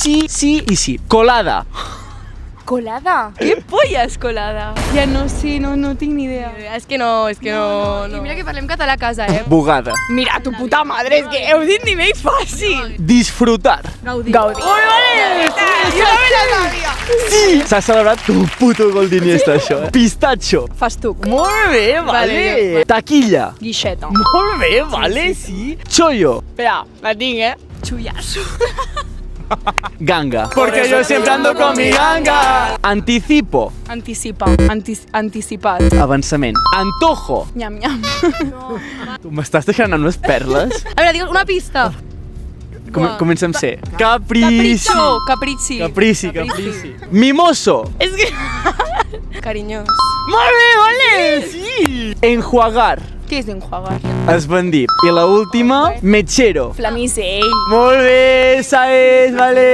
sí, sí y sí. Colada. ¿Colada? ¿Qué polla és colada? Ja no sé, no tinc ni idea. És que no. I mira que parlem català a casa, Bugada. Mira, tu puta madre, és que heu dit nivell fàcil. Disfrutar. Gaudí. Ui, vale! Jo no me la sabia. Sí! S'ha celebrat com un puto gol d'Iniesta, això. Pistatxo. Festuc. Molt bé, vale. Taquilla. Guixeta. Molt bé, vale, sí. Chollo. Espera, la tinc, Xullasso. Ganga. Porque yo siempre ando con mi ganga. Anticipo. Anticipat. Avançament. Antojo. Nyam, nyam. Tu m'estàs deixant amb les perles? A veure, digues una pista. Comença amb C. Caprici. Caprici. Caprici. Mimoso. És que... Carinyós. Molt bé, vale, sí. Enjuagar. Què és d'enjuagar? Esbandir. I la última, mechero. Flamisell. Molt bé, esa és, vale.